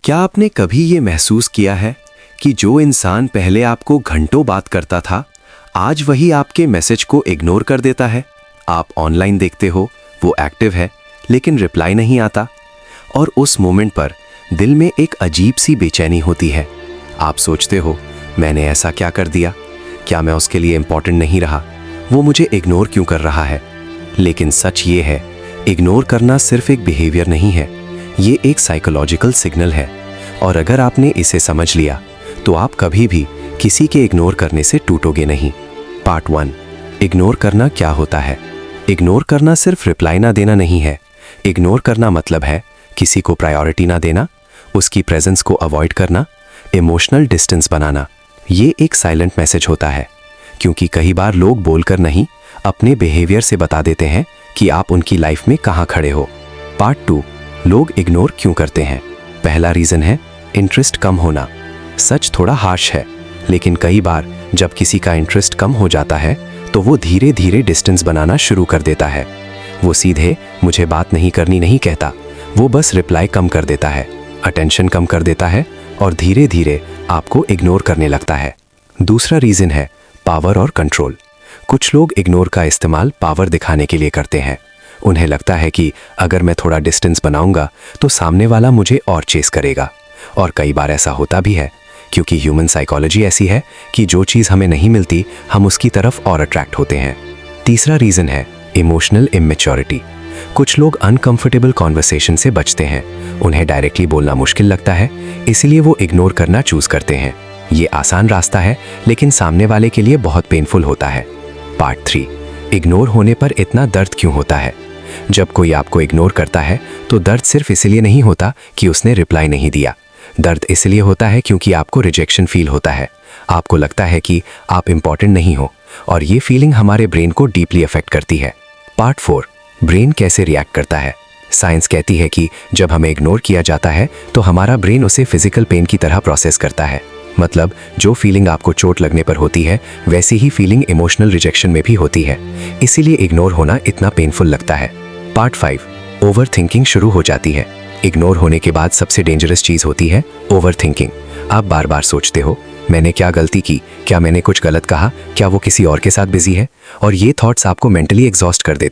क्या आपने कभी ये महसूस किया है कि जो इंसान पहले आपको घंटों बात करता था, आज वही आपके मैसेज को इग्नोर कर देता है? आप ऑनलाइन देखते हो, वो एक्टिव है, लेकिन रिप्लाई नहीं आता। और उस मोमेंट पर दिल में एक अजीब सी बेचैनी होती है। आप सोचते हो, मैंने ऐसा क्या कर दिया? क्या मैं उसके लिए इम्पोर्टेंट नहीं रहा? वो मुझे इग्नोर क्यों कर रहा है? लेकिन सच ये है, इग्नोर करना सिर्फ एक बिहेवियर नहीं है, ये एक साइकोलॉजिकल सिग्नल है। और अगर आपने इसे समझ लिया, तो आप कभी भी किसी के इग्नोर करने से टूटोगे नहीं। पार्ट 1, इग्नोर करना क्या होता है? इग्नोर करना सिर्फ रिप्लाई ना देना नहीं है। इग्नोर करना मतलब है किसी को प्रायोरिटी ना देना, उसकी प्रेजेंस को अवॉइड करना, इमोशनल डिस्टेंस बनाना। ये एक साइलेंट मैसेज होता है, क्योंकि कई बार लोग बोलकर नहीं, अपने बिहेवियर से बता देते हैं कि आप उनकी लाइफ में कहाँ खड़े हो। पार्ट 2, लोग इग्नोर क्यों करते हैं? पहला रीजन है इंटरेस्ट कम होना। सच थोड़ा हार्श है, लेकिन कई बार जब किसी का इंटरेस्ट कम हो जाता है, तो वो धीरे धीरे डिस्टेंस बनाना शुरू कर देता है। वो सीधे मुझे बात नहीं करनी नहीं कहता, वो बस रिप्लाई कम कर देता है, अटेंशन कम कर देता है और धीरे धीरे आपको इग्नोर करने लगता है। दूसरा रीजन है पावर और कंट्रोल। कुछ लोग इग्नोर का इस्तेमाल पावर दिखाने के लिए करते हैं। उन्हें लगता है कि अगर मैं थोड़ा डिस्टेंस बनाऊंगा तो सामने वाला मुझे और चेस करेगा। और कई बार ऐसा होता भी है, क्योंकि ह्यूमन साइकोलॉजी ऐसी है कि जो चीज़ हमें नहीं मिलती, हम उसकी तरफ और अट्रैक्ट होते हैं। तीसरा रीज़न है इमोशनल इमेच्योरिटी। कुछ लोग अनकंफर्टेबल कॉन्वर्सेशन से बचते हैं, उन्हें डायरेक्टली बोलना मुश्किल लगता है, इसलिए वो इग्नोर करना चूज करते हैं। ये आसान रास्ता है, लेकिन सामने वाले के लिए बहुत पेनफुल होता है। पार्ट 3, इग्नोर होने पर इतना दर्द क्यों होता है? जब कोई आपको इग्नोर करता है, तो दर्द सिर्फ इसलिए नहीं होता कि उसने रिप्लाई नहीं दिया। दर्द इसलिए होता है क्योंकि आपको रिजेक्शन फील होता है। आपको लगता है कि आप इंपॉर्टेंट नहीं हो, और ये फीलिंग हमारे ब्रेन को डीपली अफेक्ट करती है। पार्ट 4, ब्रेन कैसे रिएक्ट करता है? साइंस कहती है कि जब हमें इग्नोर किया जाता है, तो हमारा ब्रेन उसे फिजिकल पेन की तरह प्रोसेस करता है। मतलब जो फीलिंग आपको चोट लगने पर होती है, वैसी ही फीलिंग इमोशनल रिजेक्शन में भी होती है। इसीलिए इग्नोर होना इतना पेनफुल लगता है। पार्ट 5, ओवर थिंकिंग शुरू हो जाती है। इग्नोर होने के बाद सबसे डेंजरस चीज होती है ओवर थिंकिंग। आप बार बार सोचते हो, मैंने क्या गलती की? क्या मैंने कुछ गलत कहा? क्या वो किसी और के साथ बिजी है? और ये थॉट्स आपको मेंटली एग्जॉस्ट कर देते हैं।